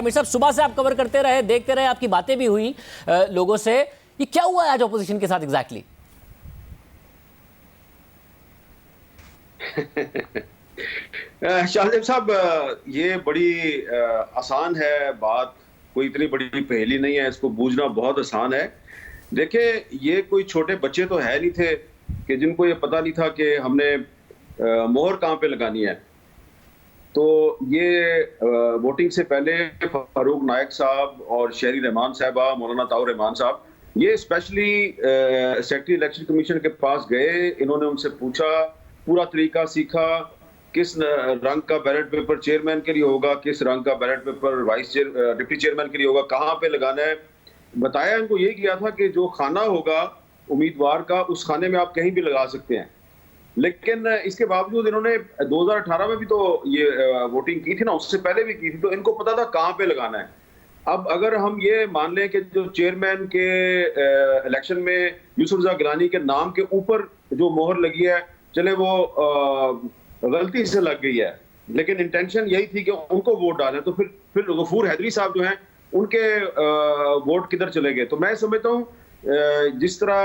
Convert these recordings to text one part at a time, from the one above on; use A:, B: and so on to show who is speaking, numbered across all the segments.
A: आमिर साहब, सुबह से आप कवर करते रहे, देखते रहे, आपकी बातें भी हुई लोगों से। ये क्या हुआ है आज ऑपोजिशन के साथ एग्जैक्टली?
B: शाहजेब साहब, ये बड़ी आसान है बात, कोई इतनी बड़ी पहेली नहीं है, इसको बूझना बहुत आसान है। देखिए, ये कोई छोटे बच्चे तो है नहीं थे कि जिनको ये पता नहीं था कि हमने मोहर कहाँ पे लगानी है। तो ये वोटिंग से पहले फारूक नायक साहब और शहरी रहमान साहबा, मौलाना ताऊ रहमान साहब, ये स्पेशली सेक्रेटरी इलेक्शन कमीशन के पास गए। इन्होंने उनसे पूछा, पूरा तरीका सीखा, किस रंग का बैलेट पेपर चेयरमैन के लिए होगा, किस रंग का बैलेट पेपर डिप्टी चेयरमैन के लिए होगा, कहाँ पे लगाना है। बताया इनको ये किया था कि जो खाना होगा उम्मीदवार का, उस खाने में आप कहीं भी लगा सकते हैं। लेकिन इसके बावजूद इन्होंने 2018 में भी तो ये वोटिंग की थी ना, उससे पहले भी की थी, तो इनको पता था कहाँ पे लगाना है। अब अगर हम ये मान लें कि जो चेयरमैन के इलेक्शन में यूसुफ रजा गिलानी के नाम के ऊपर जो मोहर लगी है, चले वो गलती से लग गई है, लेकिन इंटेंशन यही थी कि उनको वोट डालें, तो फिर गफूर हैदरी साहब जो हैं उनके वोट किधर चले गए। तो मैं समझता हूँ जिस तरह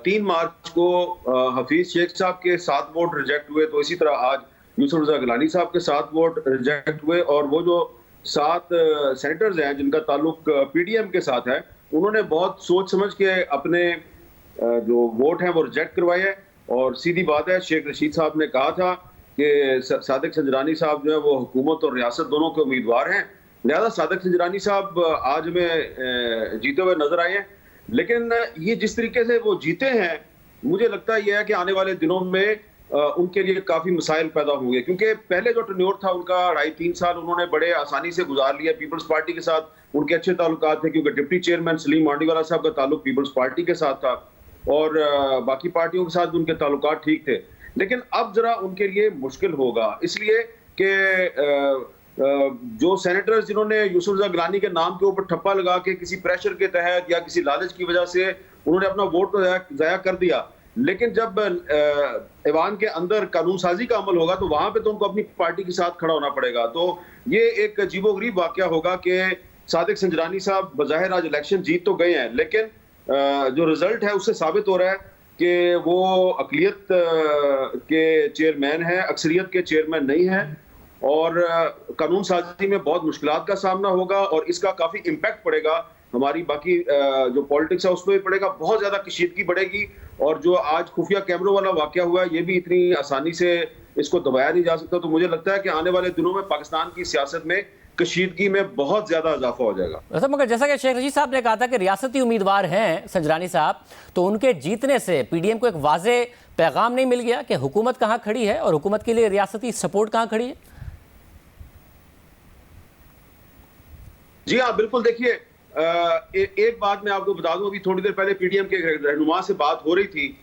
B: 3 मार्च को हफीज शेख साहब के 7 वोट रिजेक्ट हुए, तो इसी तरह आज यूसुफ रजा गिलानी साहब के 7 वोट रिजेक्ट हुए। और वो जो 7 सेनेटर्स हैं जिनका ताल्लुक पीडीएम के साथ है, उन्होंने बहुत सोच समझ के अपने जो वोट हैं वो रिजेक्ट करवाए हैं। और सीधी बात है, शेख रशीद साहब ने कहा था कि सादिक संजरानी साहब जो है वो हुकूमत और रियासत दोनों के उम्मीदवार हैं, लिहाजा सादिक संजरानी साहब आज में जीते हुए नजर आए हैं। लेकिन ये जिस तरीके से वो जीते हैं, मुझे लगता है यह है कि आने वाले दिनों में उनके लिए काफी मसाइल पैदा होंगे, क्योंकि पहले जो टर्न्योर था उनका 2.5-3 साल उन्होंने बड़े आसानी से गुजार लिया। पीपल्स पार्टी के साथ उनके अच्छे ताल्लुकात थे, क्योंकि डिप्टी चेयरमैन सलीम मांडीवाला साहब का ताल्लुक पीपल्स पार्टी के साथ था और बाकी पार्टियों के साथ भी उनके ताल्लुकात ठीक थे। लेकिन अब जरा उनके लिए मुश्किल होगा, इसलिए कि जो सेनेटर्स जिन्होंने यूसुफ रजा गिलानी के नाम के ऊपर ठप्पा लगा के किसी प्रेशर के तहत या किसी लालच की वजह से उन्होंने अपना वोट तो जाया कर दिया, लेकिन जब ऐवान के अंदर कानून साजी का अमल होगा तो वहां पे तो उनको अपनी पार्टी के साथ खड़ा होना पड़ेगा। तो ये एक अजीबोगरीब वाकया होगा कि सादिक संजरानी साहब बज़ाहिर आज इलेक्शन जीत तो गए हैं, लेकिन जो रिजल्ट है उससे साबित हो रहा है कि वो अकलियत के चेयरमैन है, अक्सरियत के चेयरमैन नहीं है। और कानून साजी में बहुत मुश्किलात का सामना होगा और इसका काफी इम्पैक्ट पड़ेगा हमारी बाकी जो पॉलिटिक्स है उसमें भी पड़ेगा, बहुत ज्यादा कशीदगी बढ़ेगी। और जो आज खुफिया कैमरों वाला वाकया हुआ है, ये भी इतनी आसानी से इसको दबाया नहीं जा सकता। तो मुझे लगता है कि आने वाले दिनों में पाकिस्तान की सियासत में कशीदगी में बहुत ज्यादा इजाफा हो जाएगा।
A: वैसे मगर जैसा कि शेख रशीद साहब ने कहा था कि रियासती उम्मीदवार हैं संजरानी साहब, तो उनके जीतने से पीडीएम को एक वाज़े पैगाम नहीं मिल गया कि हुकूमत कहाँ खड़ी है और हुकूमत के लिए रियासती सपोर्ट कहाँ खड़ी है?
B: जी हाँ, बिल्कुल। देखिए, एक बात मैं आपको बता दूं, अभी थोड़ी देर पहले पीडीएम के रहनुमा से बात हो रही थी,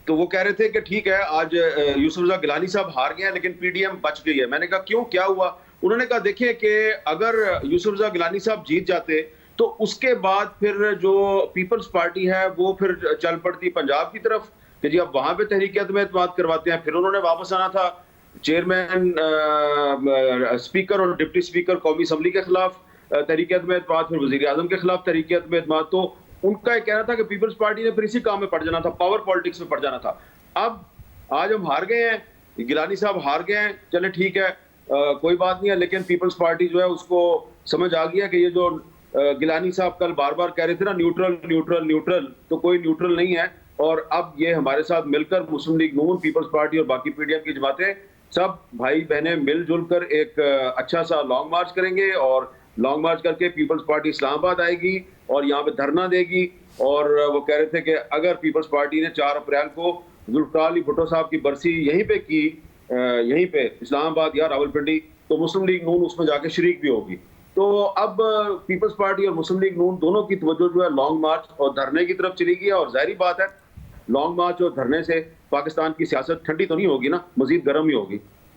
B: तो वो कह रहे थे कि ठीक है आज यूसुफ रजा गिलानी साहब हार गए हैं लेकिन पीडीएम बच गई है। मैंने कहा क्यों, क्या हुआ? उन्होंने कहा देखिए कि अगर यूसुफ रजा गिलानी साहब जीत जाते तो उसके बाद फिर जो पीपल्स पार्टी है वो फिर चल पड़ती पंजाब की तरफ कि जी अब वहां पे तहरीक में एतमाद करवाते हैं। फिर उन्होंने वापस आना था चेयरमैन, स्पीकर और डिप्टी स्पीकर कौमी असम्बली के खिलाफ तहरीक में एतमाद, फिर वजीर आजम के खिलाफ तहरीक में एतमाद। तो उनका यह कहना था कि पीपल्स पार्टी ने फिर इसी काम में पड़ जाना था, पावर पॉलिटिक्स में पड़ जाना था। अब आज हम हार गए हैं, गिलानी साहब हार गए हैं, चले ठीक है, कोई बात नहीं है। लेकिन पीपल्स पार्टी जो है उसको समझ आ गया कि ये जो गिलानी साहब कल बार बार कह रहे थे ना न्यूट्रल न्यूट्रल न्यूट्रल, तो कोई न्यूट्रल नहीं है। और अब ये हमारे साथ मिलकर मुस्लिम लीग नून, पीपल्स पार्टी और बाकी पीडीएम की जमातें सब भाई बहनें मिलजुल कर एक अच्छा सा लॉन्ग मार्च करेंगे और लॉन्ग मार्च करके पीपल्स पार्टी इस्लामाबाद आएगी और यहाँ पे धरना देगी। और वो कह रहे थे कि अगर पीपल्स पार्टी ने 4 अप्रैल को जुल्फिकार अली भुट्टो साहब की बरसी यहीं पे की, यहीं पे इस्लामाबाद या रावलपिंडी, तो मुस्लिम लीग नून उसमें जाके शरीक भी होगी। तो अब पीपल्स पार्टी और मुस्लिम लीग नून दोनों की तवज्जो जो है लॉन्ग मार्च और धरने की तरफ चली गई है। और जाहिर बात है लॉन्ग मार्च और धरने से पाकिस्तान की सियासत ठंडी तो नहीं होगी ना, मजीद गर्म ही होगी।